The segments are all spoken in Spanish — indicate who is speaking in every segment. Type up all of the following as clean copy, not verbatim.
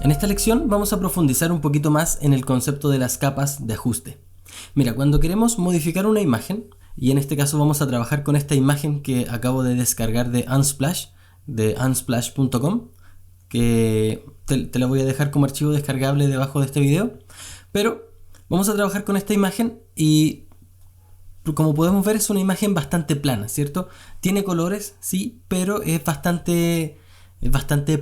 Speaker 1: En esta lección vamos a profundizar un poquito más en el concepto de las capas de ajuste. Mira, cuando queremos modificar una imagen, y en este caso vamos a trabajar con esta imagen que acabo de descargar de Unsplash, de unsplash.com, que te la voy a dejar como archivo descargable debajo de este video, pero vamos a trabajar con esta imagen y como podemos ver es una imagen bastante plana, ¿cierto? Tiene colores, sí, pero es bastante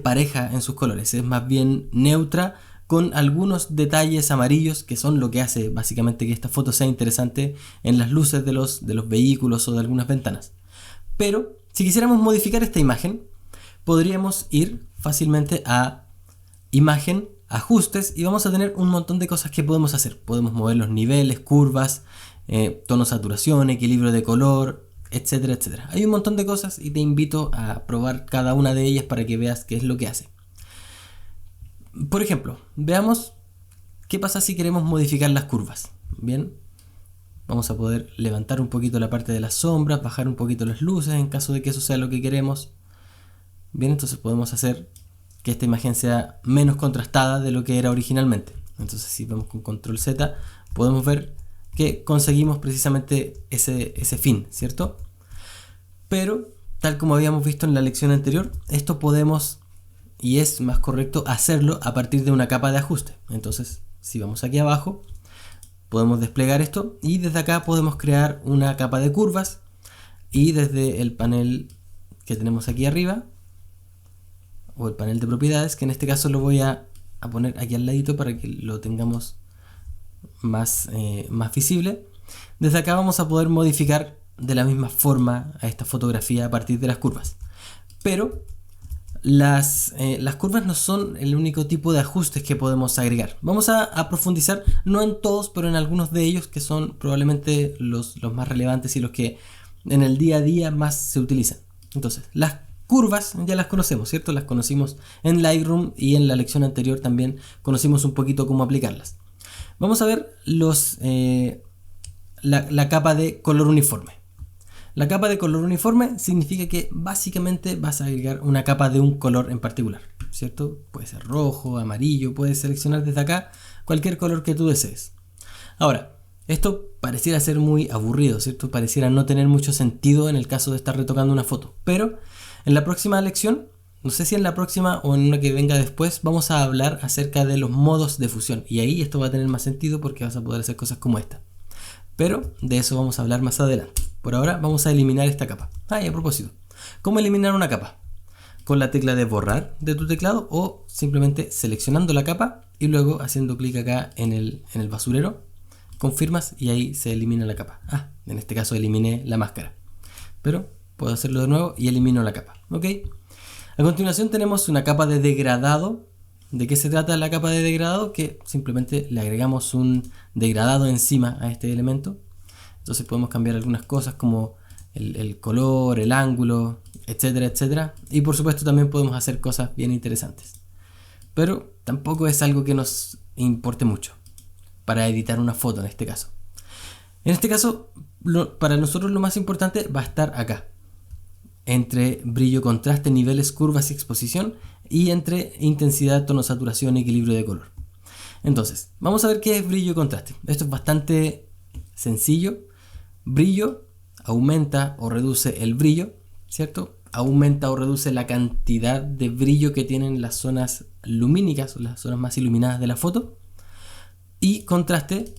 Speaker 1: pareja en sus colores, es más bien neutra con algunos detalles amarillos que son lo que hace básicamente que esta foto sea interesante en las luces de los vehículos o de algunas ventanas. Pero si quisiéramos modificar esta imagen, podríamos ir fácilmente a imagen, ajustes y vamos a tener un montón de cosas que podemos hacer. Podemos mover los niveles, curvas, tono, saturación, equilibrio de color, etcétera, etcétera. Hay un montón de cosas y te invito a probar cada una de ellas para que veas qué es lo que hace. Por ejemplo, veamos qué pasa si queremos modificar las curvas. Bien, vamos a poder levantar un poquito la parte de las sombras, bajar un poquito las luces en caso de que eso sea lo que queremos. Bien, entonces podemos hacer que esta imagen sea menos contrastada de lo que era originalmente. Entonces si vamos con control Z podemos ver que conseguimos precisamente ese fin, ¿cierto? Pero tal como habíamos visto en la lección anterior, esto podemos y es más correcto hacerlo a partir de una capa de ajuste. Entonces si vamos aquí abajo podemos desplegar esto y desde acá podemos crear una capa de curvas y desde el panel que tenemos aquí arriba o el panel de propiedades, que en este caso lo voy a poner aquí al ladito para que lo tengamos más visible. Desde acá vamos a poder modificar de la misma forma a esta fotografía a partir de las curvas. Pero las curvas no son el único tipo de ajustes que podemos agregar. Vamos a profundizar, no en todos, pero en algunos de ellos que son probablemente los más relevantes y los que en el día a día más se utilizan. Entonces, las curvas ya las conocemos, ¿cierto? Las conocimos en Lightroom y en la lección anterior también conocimos un poquito cómo aplicarlas. Vamos a ver la capa de color uniforme. La capa de color uniforme significa que básicamente vas a agregar una capa de un color en particular, ¿cierto? Puede ser rojo, amarillo, puedes seleccionar desde acá cualquier color que tú desees. Ahora, esto pareciera ser muy aburrido, ¿cierto? Pareciera no tener mucho sentido en el caso de estar retocando una foto, pero en la próxima lección, no sé si en la próxima o en una que venga después, vamos a hablar acerca de los modos de fusión. Y ahí esto va a tener más sentido porque vas a poder hacer cosas como esta. Pero de eso vamos a hablar más adelante. Por ahora vamos a eliminar esta capa. Y a propósito, ¿cómo eliminar una capa? Con la tecla de borrar de tu teclado o simplemente seleccionando la capa y luego haciendo clic acá en el basurero. Confirmas y ahí se elimina la capa. En este caso eliminé la máscara. Pero puedo hacerlo de nuevo y elimino la capa. ¿Ok? A continuación tenemos una capa de degradado. ¿De qué se trata la capa de degradado? Que simplemente le agregamos un degradado encima a este elemento. Entonces podemos cambiar algunas cosas como el color, el ángulo, etcétera, etcétera. Y por supuesto también podemos hacer cosas bien interesantes. Pero tampoco es algo que nos importe mucho para editar una foto en este caso. En este caso, para nosotros lo más importante va a estar acá. Entre brillo, contraste, niveles, curvas y exposición, y entre intensidad, tono, saturación y equilibrio de color. Entonces, vamos a ver qué es brillo y contraste. Esto es bastante sencillo. Brillo aumenta o reduce el brillo, ¿cierto? Aumenta o reduce la cantidad de brillo que tienen las zonas lumínicas o las zonas más iluminadas de la foto. Y contraste,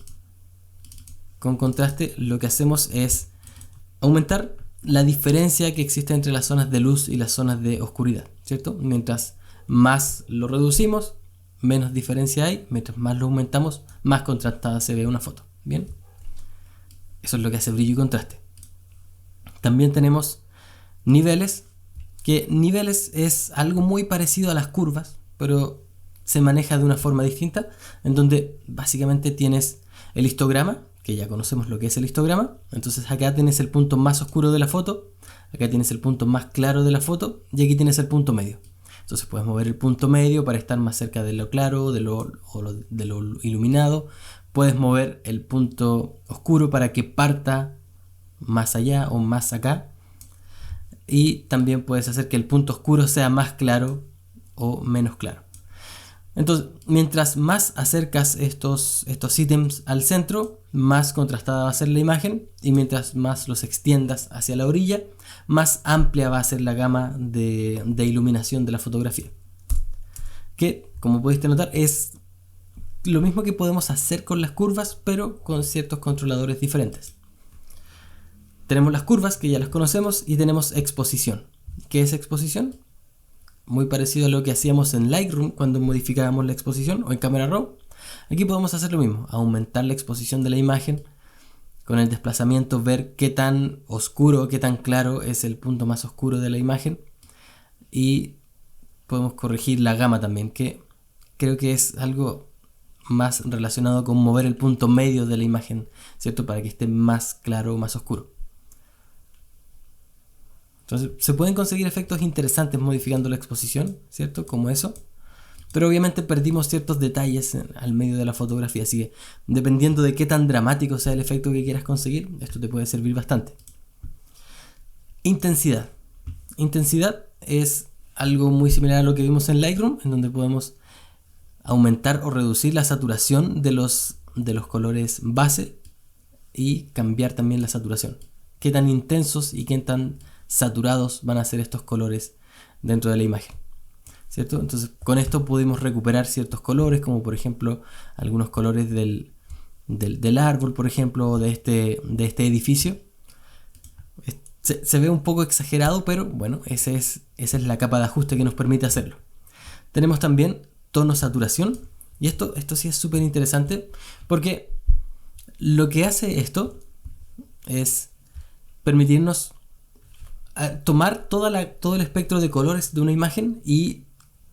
Speaker 1: con contraste lo que hacemos es aumentar la diferencia que existe entre las zonas de luz y las zonas de oscuridad, ¿cierto? Mientras más lo reducimos, menos diferencia hay. Mientras más lo aumentamos, más contrastada se ve una foto. Bien, eso es lo que hace brillo y contraste. También tenemos niveles, que niveles es algo muy parecido a las curvas, pero se maneja de una forma distinta, en donde básicamente tienes el histograma, que ya conocemos lo que es el histograma. Entonces acá tienes el punto más oscuro de la foto, acá tienes el punto más claro de la foto y aquí tienes el punto medio. Entonces puedes mover el punto medio para estar más cerca de lo claro, de lo iluminado. Puedes mover el punto oscuro para que parta más allá o más acá. Y también puedes hacer que el punto oscuro sea más claro o menos claro. Entonces, mientras más acercas estos ítems al centro, más contrastada va a ser la imagen, y mientras más los extiendas hacia la orilla, más amplia va a ser la gama de iluminación de la fotografía. Que, como pudiste notar, es lo mismo que podemos hacer con las curvas, pero con ciertos controladores diferentes. Tenemos las curvas, que ya las conocemos, y tenemos exposición. ¿Qué es exposición? Muy parecido a lo que hacíamos en Lightroom cuando modificábamos la exposición, o en Camera Raw. Aquí podemos hacer lo mismo, aumentar la exposición de la imagen, con el desplazamiento ver qué tan oscuro, qué tan claro es el punto más oscuro de la imagen, y podemos corregir la gama también, que creo que es algo más relacionado con mover el punto medio de la imagen, ¿cierto? Para que esté más claro o más oscuro. Entonces se pueden conseguir efectos interesantes modificando la exposición, ¿cierto? Como eso. Pero obviamente perdimos ciertos detalles al medio de la fotografía, así que dependiendo de qué tan dramático sea el efecto que quieras conseguir, esto te puede servir bastante. Intensidad. Intensidad es algo muy similar a lo que vimos en Lightroom, en donde podemos aumentar o reducir la saturación de los colores base y cambiar también la saturación. Qué tan intensos y qué tan saturados van a ser estos colores dentro de la imagen, ¿cierto? Entonces con esto pudimos recuperar ciertos colores, como por ejemplo algunos colores del árbol, por ejemplo, o de este edificio. Se ve un poco exagerado, pero bueno, esa es la capa de ajuste que nos permite hacerlo. Tenemos también tono saturación, y esto sí es súper interesante, porque lo que hace esto es permitirnos tomar todo el espectro de colores de una imagen y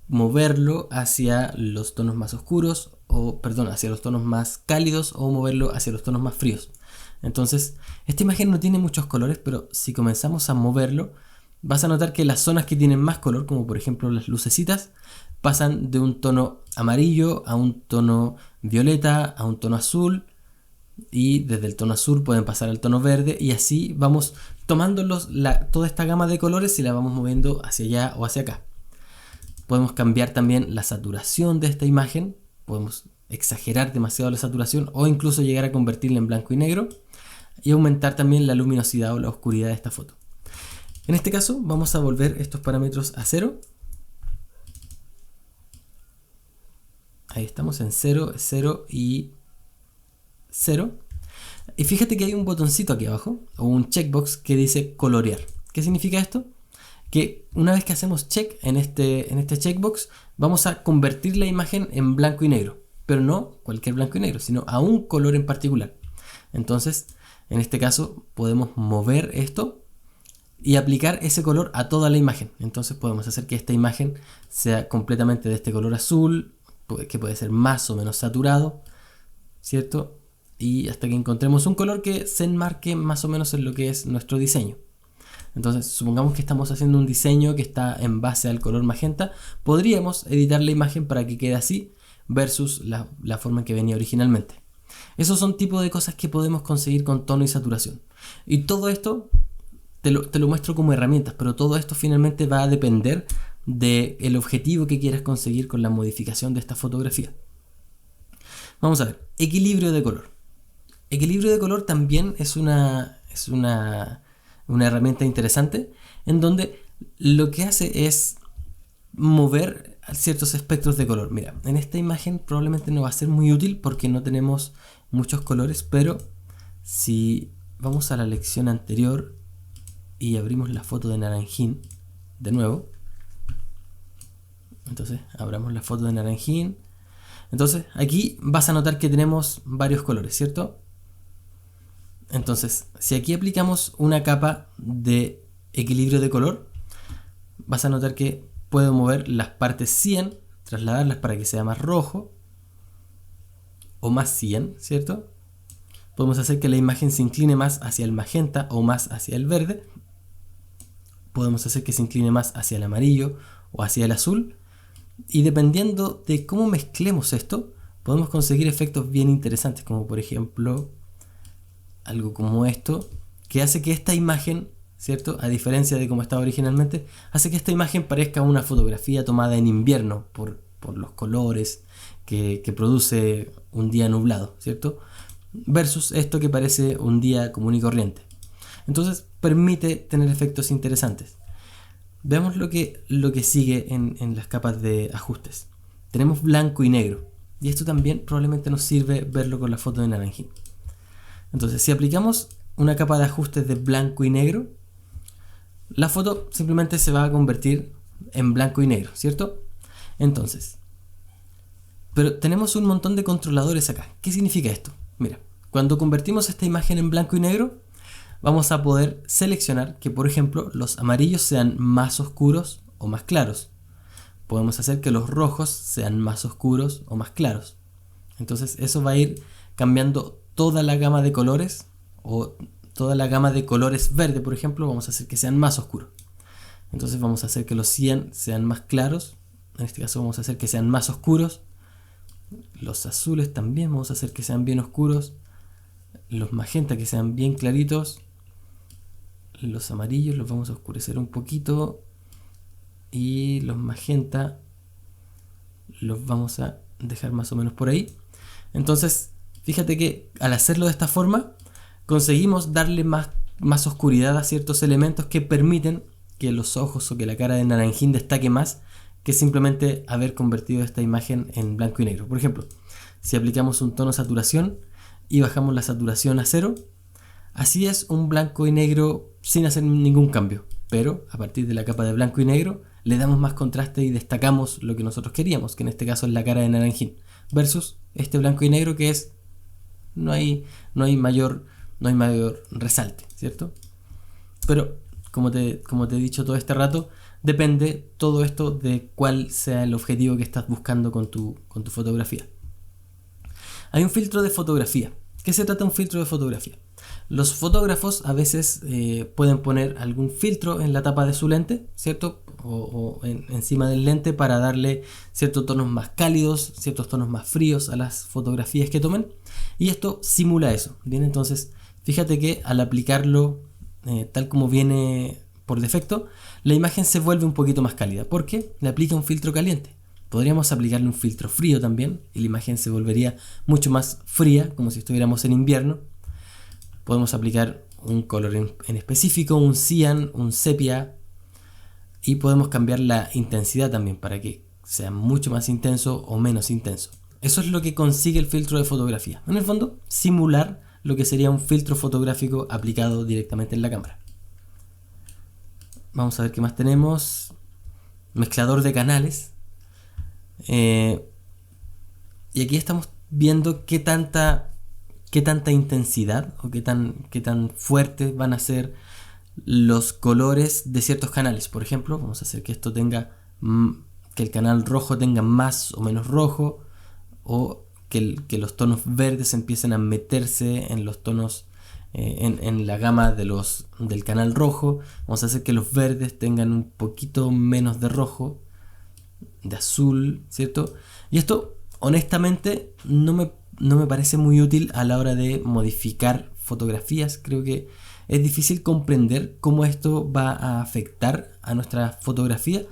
Speaker 1: moverlo hacia los tonos más oscuros, hacia los tonos más cálidos, o moverlo hacia los tonos más fríos. Entonces, esta imagen no tiene muchos colores, pero si comenzamos a moverlo, vas a notar que las zonas que tienen más color, como por ejemplo las lucecitas, pasan de un tono amarillo a un tono violeta, a un tono azul, y desde el tono azul pueden pasar al tono verde, y así vamos tomando toda esta gama de colores y la vamos moviendo hacia allá o hacia acá. Podemos cambiar también la saturación de esta imagen, podemos exagerar demasiado la saturación o incluso llegar a convertirla en blanco y negro, y aumentar también la luminosidad o la oscuridad de esta foto. En este caso vamos a volver estos parámetros a 0. Ahí estamos en 0, 0 y 0. Y fíjate que hay un botoncito aquí abajo, o un checkbox que dice colorear. ¿Qué significa esto? Que una vez que hacemos check en este checkbox, vamos a convertir la imagen en blanco y negro, pero no cualquier blanco y negro, sino a un color en particular. Entonces, en este caso, podemos mover esto y aplicar ese color a toda la imagen. Entonces podemos hacer que esta imagen sea completamente de este color azul, que puede ser más o menos saturado, ¿cierto? Y hasta que encontremos un color que se enmarque más o menos en lo que es nuestro diseño. Entonces, supongamos que estamos haciendo un diseño que está en base al color magenta, podríamos editar la imagen para que quede así versus la forma en que venía originalmente. Esos son tipos de cosas que podemos conseguir con tono y saturación. Y todo esto te lo muestro como herramientas, pero todo esto finalmente va a depender del objetivo que quieras conseguir con la modificación de esta fotografía. Vamos a ver, equilibrio de color. Equilibrio de color también es una herramienta interesante, en donde lo que hace es mover ciertos espectros de color. Mira, en esta imagen probablemente no va a ser muy útil porque no tenemos muchos colores, pero si vamos a la lección anterior y abrimos la foto de naranjín de nuevo, entonces abramos la foto de naranjín, entonces aquí vas a notar que tenemos varios colores, ¿cierto? Entonces, si aquí aplicamos una capa de equilibrio de color, vas a notar que puedo mover las partes 100, trasladarlas para que sea más rojo o más 100, ¿cierto? Podemos hacer que la imagen se incline más hacia el magenta o más hacia el verde. Podemos hacer que se incline más hacia el amarillo o hacia el azul. Y dependiendo de cómo mezclemos esto, podemos conseguir efectos bien interesantes, como por ejemplo algo como esto, que hace que esta imagen, ¿cierto?, a diferencia de cómo estaba originalmente, hace que esta imagen parezca una fotografía tomada en invierno, por por los colores que produce un día nublado, ¿cierto? Versus esto que parece un día común y corriente. Entonces permite tener efectos interesantes. Veamos lo que sigue en las capas de ajustes. Tenemos blanco y negro. Y esto también probablemente nos sirve verlo con la foto de naranjín. Entonces, si aplicamos una capa de ajustes de blanco y negro, la foto simplemente se va a convertir en blanco y negro, ¿cierto? Entonces, pero tenemos un montón de controladores acá. ¿Qué significa esto? Mira, cuando convertimos esta imagen en blanco y negro, vamos a poder seleccionar que, por ejemplo, los amarillos sean más oscuros o más claros. Podemos hacer que los rojos sean más oscuros o más claros. Entonces eso va a ir cambiando toda la gama de colores, o toda la gama de colores verde, por ejemplo, vamos a hacer que sean más oscuros. Entonces vamos a hacer que los cian sean más claros. En este caso vamos a hacer que sean más oscuros. Los azules también vamos a hacer que sean bien oscuros. Los magenta que sean bien claritos. Los amarillos los vamos a oscurecer un poquito. Y los magenta los vamos a dejar más o menos por ahí. Entonces, fíjate que al hacerlo de esta forma, conseguimos darle más oscuridad a ciertos elementos que permiten que los ojos o que la cara de naranjín destaque más que simplemente haber convertido esta imagen en blanco y negro. Por ejemplo, si aplicamos un tono saturación y bajamos la saturación a 0, así es un blanco y negro sin hacer ningún cambio. Pero a partir de la capa de blanco y negro le damos más contraste y destacamos lo que nosotros queríamos, que en este caso es la cara de naranjín, versus este blanco y negro que es no hay mayor resalte, ¿cierto? Pero como te he dicho todo este rato, depende todo esto de cuál sea el objetivo que estás buscando con tu fotografía. Hay un filtro de fotografía. ¿Qué se trata de un filtro de fotografía? Los fotógrafos a veces pueden poner algún filtro en la tapa de su lente, ¿cierto? O encima del lente para darle ciertos tonos más cálidos, ciertos tonos más fríos a las fotografías que tomen. Y esto simula eso. Bien, entonces fíjate que al aplicarlo tal como viene por defecto, la imagen se vuelve un poquito más cálida porque le aplica un filtro caliente. Podríamos aplicarle un filtro frío también y la imagen se volvería mucho más fría, como si estuviéramos en invierno. Podemos aplicar un color en específico, un cian, un sepia, y podemos cambiar la intensidad también para que sea mucho más intenso o menos intenso. Eso es lo que consigue el filtro de fotografía. En el fondo, simular lo que sería un filtro fotográfico aplicado directamente en la cámara. Vamos a ver qué más tenemos. Mezclador de canales. Y aquí estamos viendo qué tanta intensidad o qué tan fuertes van a ser los colores de ciertos canales. Por ejemplo, vamos a hacer que esto tenga que el canal rojo tenga más o menos rojo, o que los tonos verdes empiecen a meterse en los tonos en la gama del canal rojo. Vamos a hacer que los verdes tengan un poquito menos de rojo, de azul, ¿cierto? Y esto honestamente no me parece muy útil a la hora de modificar fotografías. Creo que es difícil comprender cómo esto va a afectar a nuestra fotografía,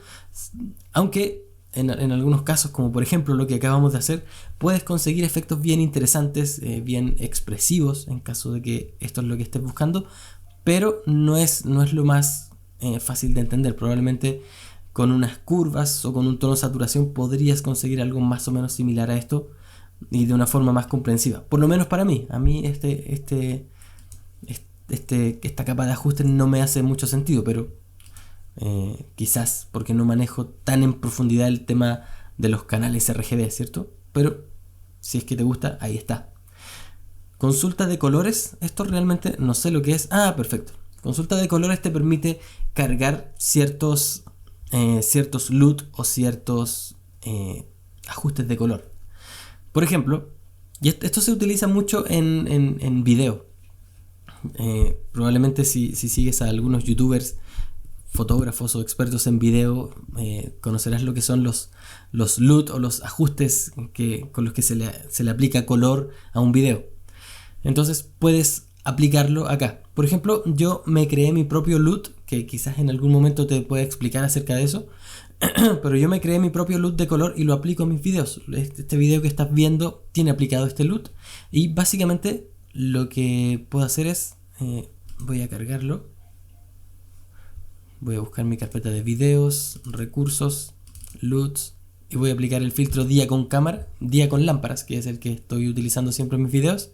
Speaker 1: aunque en algunos casos, como por ejemplo lo que acabamos de hacer, puedes conseguir efectos bien interesantes, bien expresivos, en caso de que esto es lo que estés buscando, pero no es lo más fácil de entender. Probablemente con unas curvas o con un tono de saturación podrías conseguir algo más o menos similar a esto y de una forma más comprensiva. Por lo menos para mí. A mí esta capa de ajuste no me hace mucho sentido, pero quizás porque no manejo tan en profundidad el tema de los canales RGB, ¿cierto? Pero si es que te gusta, ahí está. Consulta de colores. Esto realmente no sé lo que es. Ah, perfecto. Consulta de colores te permite cargar ciertos LUT o ciertos ajustes de color. Por ejemplo, y esto se utiliza mucho en video. Probablemente si sigues a algunos youtubers, fotógrafos o expertos en video, conocerás lo que son los LUT o los ajustes con los que se le aplica color a un video. Entonces puedes aplicarlo acá. Por ejemplo, yo me creé mi propio LUT, que quizás en algún momento te pueda explicar acerca de eso, Pero yo me creé mi propio LUT de color y lo aplico en mis videos. Este video que estás viendo tiene aplicado este LUT. Y básicamente lo que puedo hacer es, voy a cargarlo. Voy a buscar mi carpeta de videos, recursos, LUTs. Y voy a aplicar el filtro día con cámara, día con lámparas, que es el que estoy utilizando siempre en mis videos.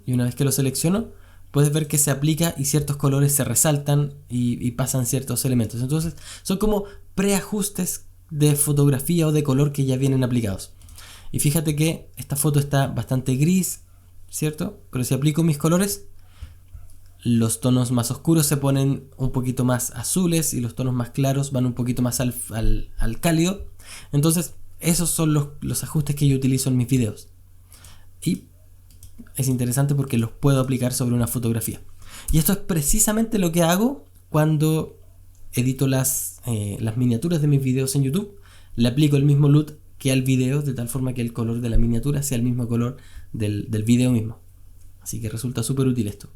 Speaker 1: Y una vez que lo selecciono, puedes ver que se aplica y ciertos colores se resaltan y pasan ciertos elementos. Entonces son como preajustes de fotografía o de color que ya vienen aplicados. Y fíjate que esta foto está bastante gris, ¿cierto? Pero si aplico mis colores, los tonos más oscuros se ponen un poquito más azules y los tonos más claros van un poquito más al cálido. Entonces esos son los ajustes que yo utilizo en mis videos. Y es interesante porque los puedo aplicar sobre una fotografía. Y esto es precisamente lo que hago cuando edito las miniaturas de mis videos en YouTube. Le aplico el mismo LUT que al video, de tal forma que el color de la miniatura sea el mismo color del video mismo. Así que resulta súper útil esto.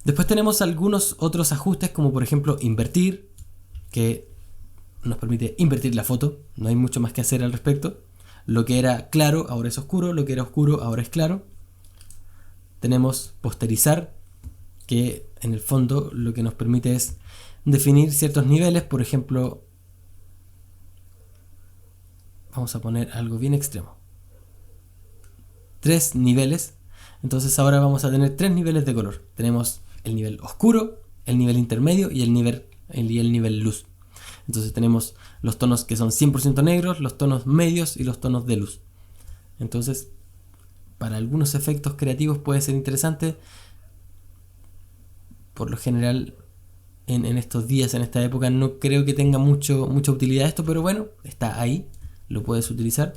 Speaker 1: Después tenemos algunos otros ajustes, como por ejemplo invertir, que nos permite invertir la foto. No hay mucho más que hacer al respecto. Lo que era claro ahora es oscuro, lo que era oscuro ahora es claro. Tenemos posterizar, que en el fondo lo que nos permite es definir ciertos niveles. Por ejemplo, vamos a poner algo bien extremo. 3 niveles. Entonces ahora vamos a tener 3 niveles de color. Tenemos el nivel oscuro, el nivel intermedio y el nivel luz. Entonces tenemos los tonos que son 100% negros, los tonos medios y los tonos de luz. Entonces, para algunos efectos creativos puede ser interesante. Por lo general, en estos días, en esta época, no creo que tenga mucha utilidad esto, pero bueno, está ahí, lo puedes utilizar.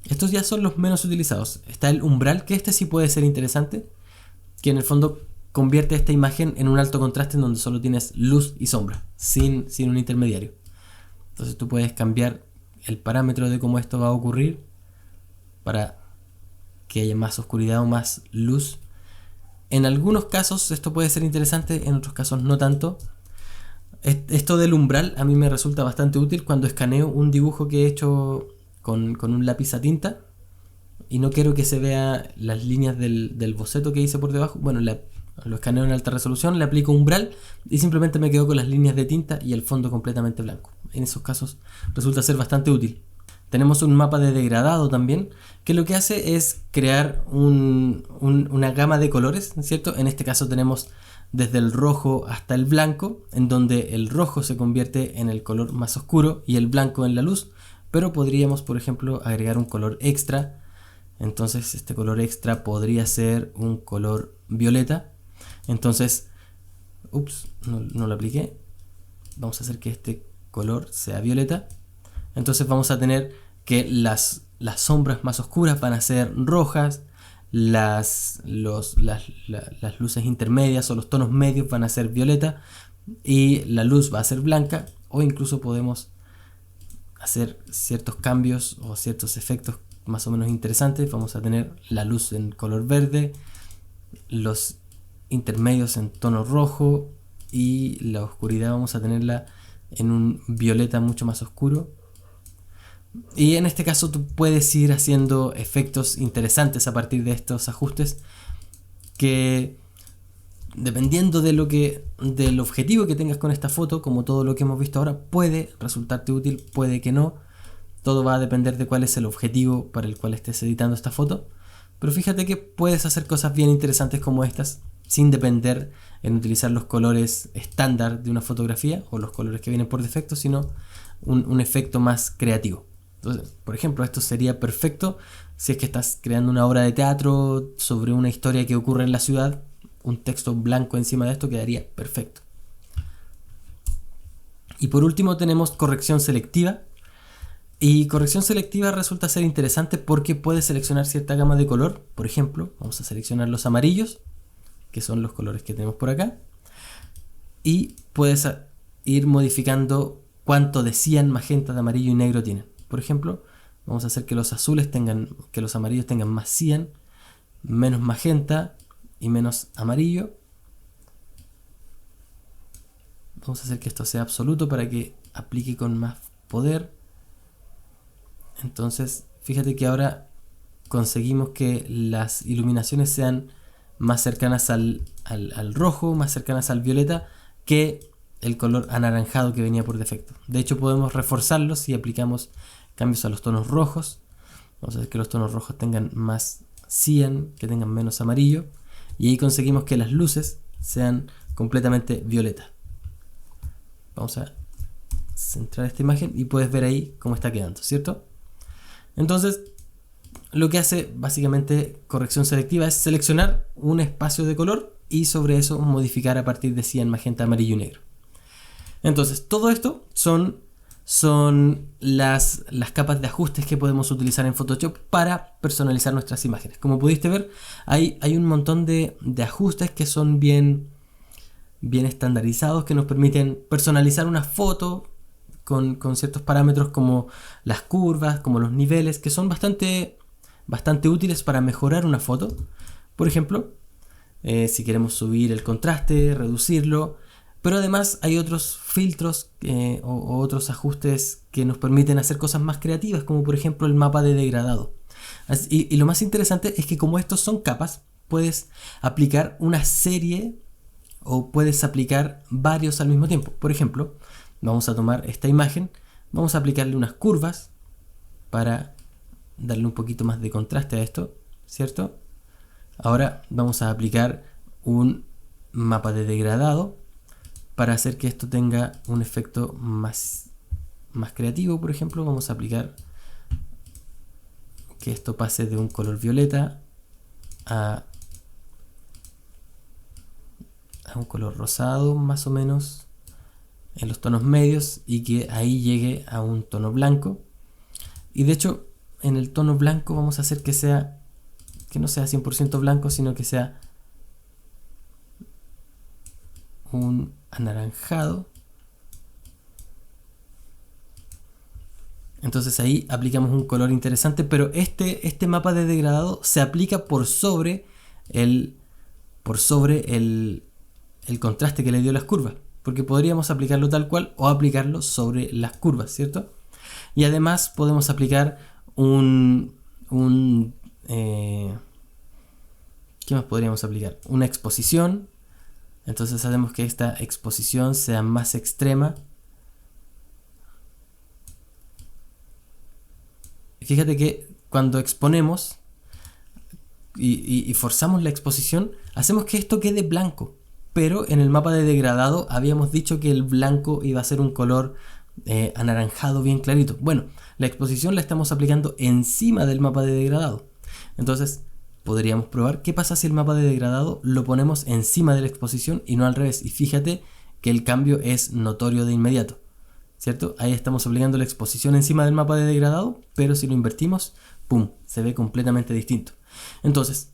Speaker 1: Estos ya son los menos utilizados. Está el umbral, que este sí puede ser interesante, que en el fondo convierte esta imagen en un alto contraste en donde solo tienes luz y sombra, sin un intermediario. Entonces tú puedes cambiar el parámetro de cómo esto va a ocurrir para que haya más oscuridad o más luz. En algunos casos esto puede ser interesante, en otros casos no tanto. Esto del umbral a mí me resulta bastante útil cuando escaneo un dibujo que he hecho con un lápiz a tinta y no quiero que se vea las líneas del boceto que hice por debajo. Bueno, lo escaneo en alta resolución, le aplico umbral y simplemente me quedo con las líneas de tinta y el fondo completamente blanco. En esos casos resulta ser bastante útil. Tenemos un mapa de degradado también, que lo que hace es crear una gama de colores, ¿cierto? En este caso tenemos desde el rojo hasta el blanco, en donde el rojo se convierte en el color más oscuro y el blanco en la luz, pero podríamos, por ejemplo, agregar un color extra. Entonces este color extra podría ser un color violeta. Entonces, no lo apliqué. Vamos a hacer que este color sea violeta. Entonces vamos a tener que las sombras más oscuras van a ser rojas, las luces intermedias o los tonos medios van a ser violeta y la luz va a ser blanca, o incluso podemos hacer ciertos cambios o ciertos efectos más o menos interesantes. Vamos a tener la luz en color verde, los intermedios en tono rojo y la oscuridad vamos a tenerla en un violeta mucho más oscuro. Y en este caso tú puedes ir haciendo efectos interesantes a partir de estos ajustes que, dependiendo del objetivo que tengas con esta foto, como todo lo que hemos visto ahora, puede resultarte útil, puede que no. Todo va a depender de cuál es el objetivo para el cual estés editando esta foto. Pero fíjate que puedes hacer cosas bien interesantes como estas sin depender en utilizar los colores estándar de una fotografía o los colores que vienen por defecto, sino un efecto más creativo. Entonces, por ejemplo, esto sería perfecto si es que estás creando una obra de teatro sobre una historia que ocurre en la ciudad. Un texto blanco encima de esto quedaría perfecto. Y por último tenemos corrección selectiva. Y corrección selectiva resulta ser interesante porque puedes seleccionar cierta gama de color. Por ejemplo, vamos a seleccionar los amarillos, que son los colores que tenemos por acá. Y puedes ir modificando cuánto de cian, magenta, de amarillo y negro tienen. Por ejemplo, vamos a hacer que los amarillos tengan más cian, menos magenta y menos amarillo. Vamos a hacer que esto sea absoluto para que aplique con más poder. Entonces, fíjate que ahora conseguimos que las iluminaciones sean más cercanas al rojo, más cercanas al violeta que el color anaranjado que venía por defecto. De hecho, podemos reforzarlo si aplicamos cambios a los tonos rojos. Vamos a hacer que los tonos rojos tengan más cian, que tengan menos amarillo. Y ahí conseguimos que las luces sean completamente violeta. Vamos a centrar esta imagen y puedes ver ahí cómo está quedando, ¿cierto? Entonces, lo que hace básicamente corrección selectiva es seleccionar un espacio de color y sobre eso modificar a partir de cian, magenta, amarillo y negro. Entonces, todo esto son las capas de ajustes que podemos utilizar en Photoshop para personalizar nuestras imágenes. Como pudiste ver, hay un montón de ajustes que son bien estandarizados, que nos permiten personalizar una foto con ciertos parámetros como las curvas, como los niveles, que son bastante útiles para mejorar una foto. Por ejemplo, si queremos subir el contraste, reducirlo. Pero además hay otros filtros o otros ajustes que nos permiten hacer cosas más creativas, como por ejemplo el mapa de degradado. Y lo más interesante es que como estos son capas, puedes aplicar una serie o puedes aplicar varios al mismo tiempo. Por ejemplo, vamos a tomar esta imagen, vamos a aplicarle unas curvas para darle un poquito más de contraste a esto, ¿cierto? Ahora vamos a aplicar un mapa de degradado para hacer que esto tenga un efecto más creativo. Por ejemplo, vamos a aplicar que esto pase de un color violeta a un color rosado, más o menos en los tonos medios, y que ahí llegue a un tono blanco. Y de hecho, en el tono blanco vamos a hacer que no sea 100% blanco, sino que sea un anaranjado. Entonces ahí aplicamos un color interesante, pero este mapa de degradado se aplica por sobre el contraste que le dio las curvas, porque podríamos aplicarlo tal cual o aplicarlo sobre las curvas, ¿cierto? Y además podemos aplicar ¿qué más podríamos aplicar? Una exposición. Entonces hacemos que esta exposición sea más extrema. Fíjate que cuando exponemos y forzamos la exposición, hacemos que esto quede blanco. Pero en el mapa de degradado habíamos dicho que el blanco iba a ser un color anaranjado bien clarito. Bueno, la exposición la estamos aplicando encima del mapa de degradado. Entonces podríamos probar qué pasa si el mapa de degradado lo ponemos encima de la exposición y no al revés. Y fíjate que el cambio es notorio de inmediato, ¿cierto? Ahí estamos aplicando la exposición encima del mapa de degradado, pero si lo invertimos, ¡pum!, se ve completamente distinto. Entonces,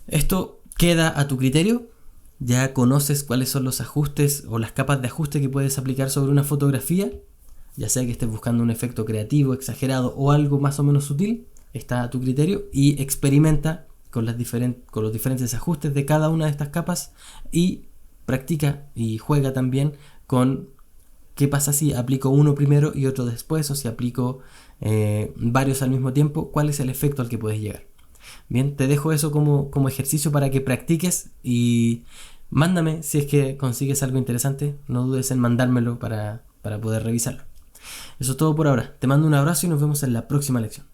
Speaker 1: esto queda a tu criterio. Ya conoces cuáles son los ajustes o las capas de ajuste que puedes aplicar sobre una fotografía, ya sea que estés buscando un efecto creativo, exagerado o algo más o menos sutil. Está a tu criterio y experimenta con los diferentes ajustes de cada una de estas capas y practica y juega también con qué pasa si aplico uno primero y otro después, o si aplico varios al mismo tiempo, cuál es el efecto al que puedes llegar. Bien, te dejo eso como ejercicio para que practiques y mándame si es que consigues algo interesante. No dudes en mandármelo para poder revisarlo. Eso es todo por ahora. Te mando un abrazo y nos vemos en la próxima lección.